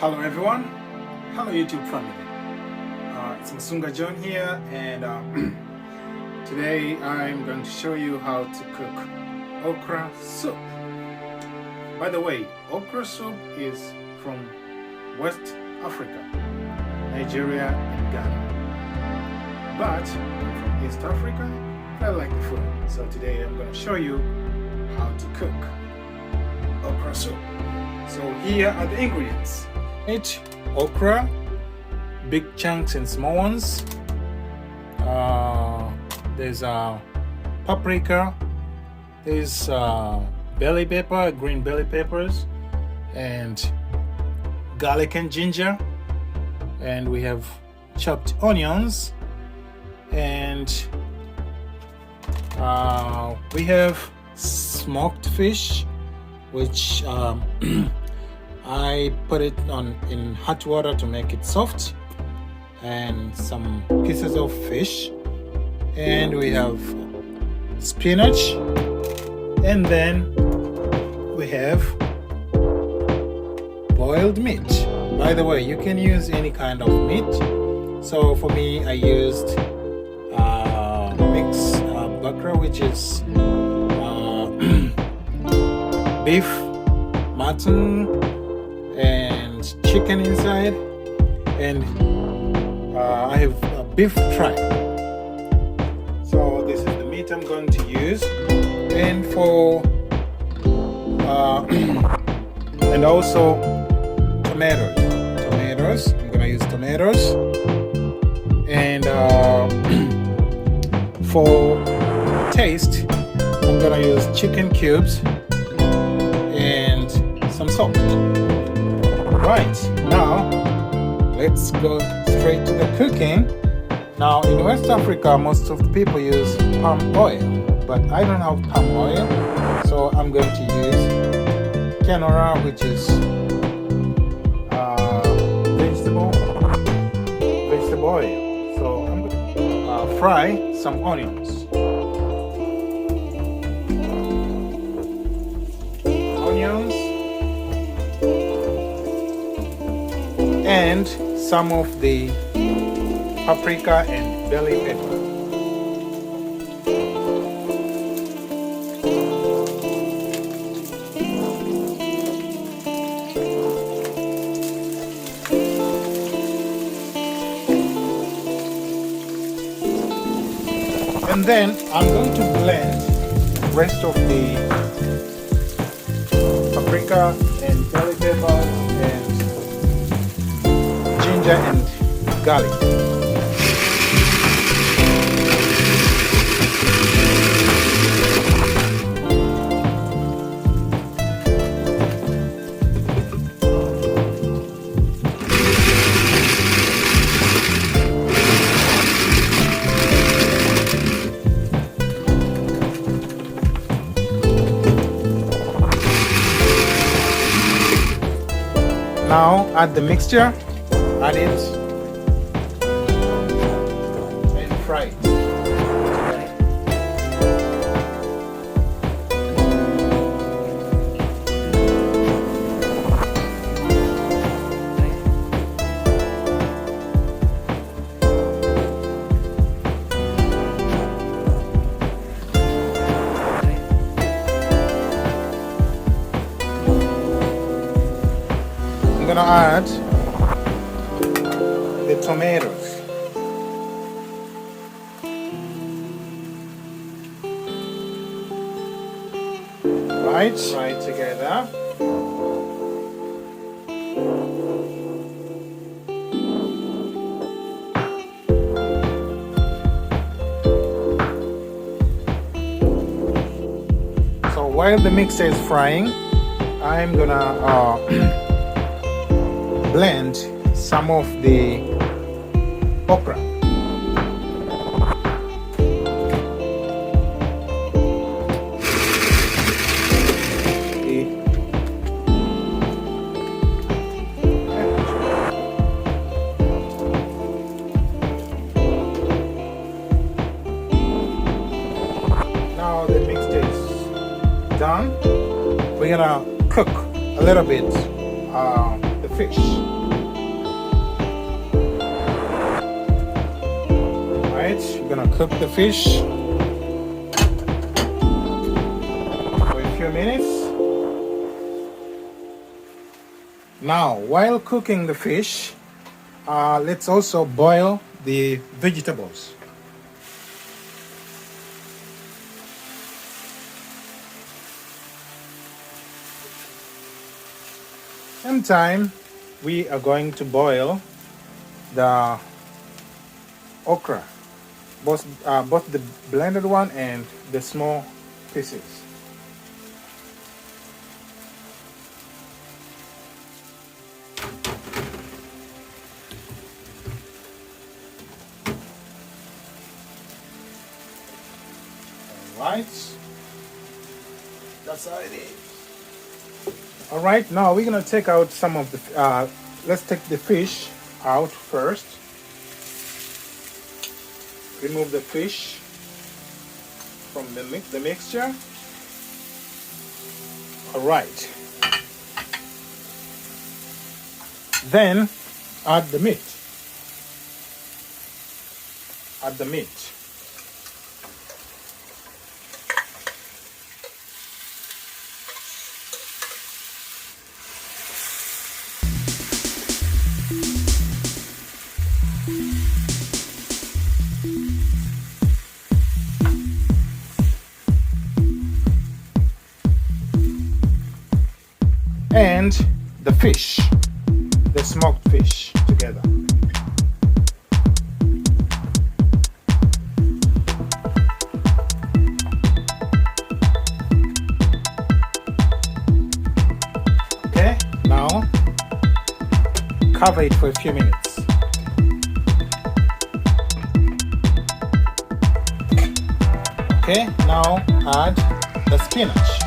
Hello everyone, hello YouTube family. It's Masunga John here, and today I'm going to show you how to cook okra soup. By the way, okra soup is from West Africa, Nigeria and Ghana. But I'm from East Africa, I like the food. So today I'm going to show you how to cook okra soup. So here are the ingredients. Okra, big chunks and small ones. There's paprika. There's belly pepper, green belly peppers, and garlic and ginger. And we have chopped onions, and we have smoked fish, which I put it in hot water to make it soft, and some pieces of fish, and we have spinach, and then we have boiled meat. By the way, you can use any kind of meat. So for me, I used mixed okra, which is beef, mutton, and chicken inside, and I have a beef tripe. So this is the meat I'm going to use, and for and also tomatoes. I'm gonna use tomatoes, and for taste I'm gonna use chicken cubes and some salt. Right, now let's go straight to the cooking. Now in West Africa, most of the people use palm oil, but I don't have palm oil, so I'm going to use canola, which is vegetable oil. So I'm going to fry some onions. And some of the paprika and belly pepper. And then I'm going to blend the rest of the paprika and belly pepper and ginger and garlic. Now add the mixture. Add it and fry it. I'm gonna add the tomatoes. Right, fry it together. So while the mixture is frying, I'm gonna blend some of the okra. Now the mixture is done. We're gonna cook a little bit the fish. gonna cook the fish for a few minutes. Now, while cooking the fish, let's also boil the vegetables. Same time, we are going to boil the okra, both the blended one and the small pieces. Alright, that's how it is. Alright, now we're gonna take out some of the, let's take the fish out first. Remove the fish from the mixture. Alright. Then add the meat. Add the meat. And the fish, the smoked fish together. Okay, now cover it for a few minutes. Okay, now add the spinach.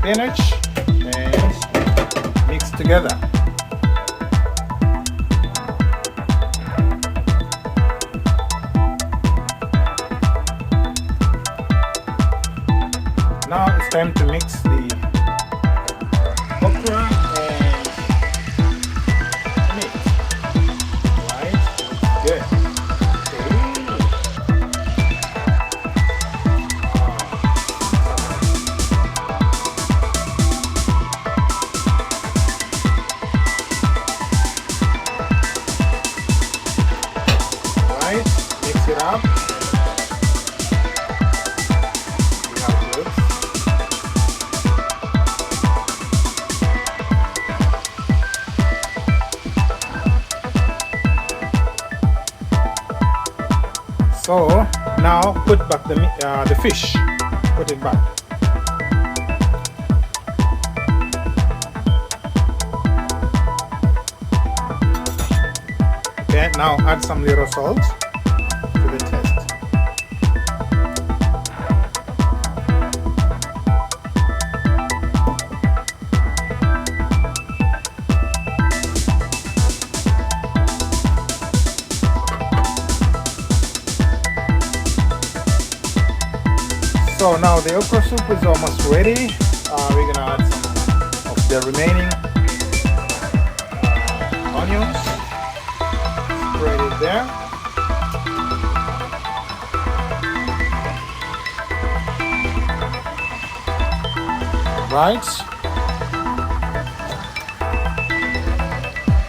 Spinach and mix together. Now it's time to mix the okra and the meat. Right? Good. Mix it up. See how it looks. So now put back the fish. Put it back. Okay, now add some little salt to the taste. So now the okra soup is almost ready. We're gonna add some of the remaining onions. Spread it there. Right.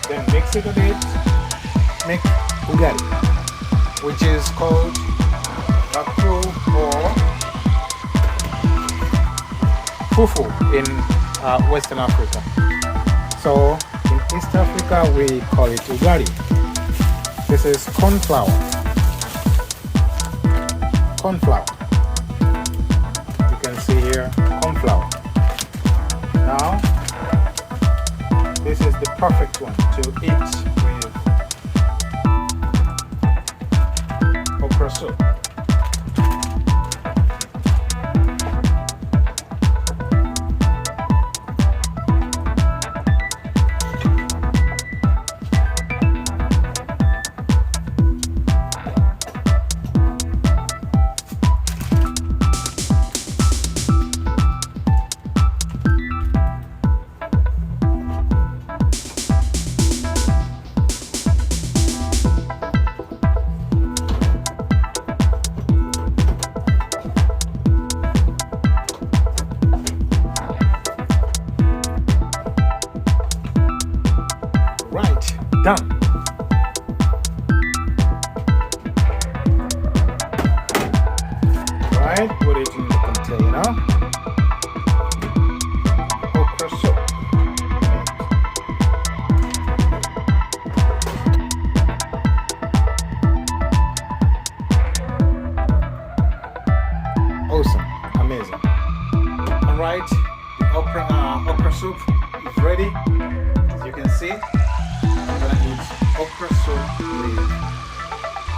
Then mix it a bit. Make ugari, which is called raku or fufu in Western Africa. So in East Africa we call it ugari. This is corn flour. Corn flour. You can see here corn flour. Now this is the perfect one to eat with okra soup. Alright, put it in the container. Okra soup. Awesome, amazing. Alright, the okra soup is ready. As you can see, I'm gonna eat okra soup with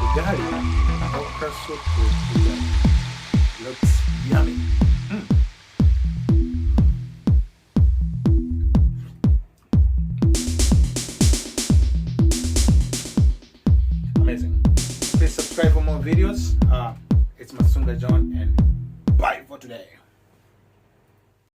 ugali. Okra soup with ugali. Looks yummy. Amazing. Please subscribe for more videos. It's Masunga John and bye for today.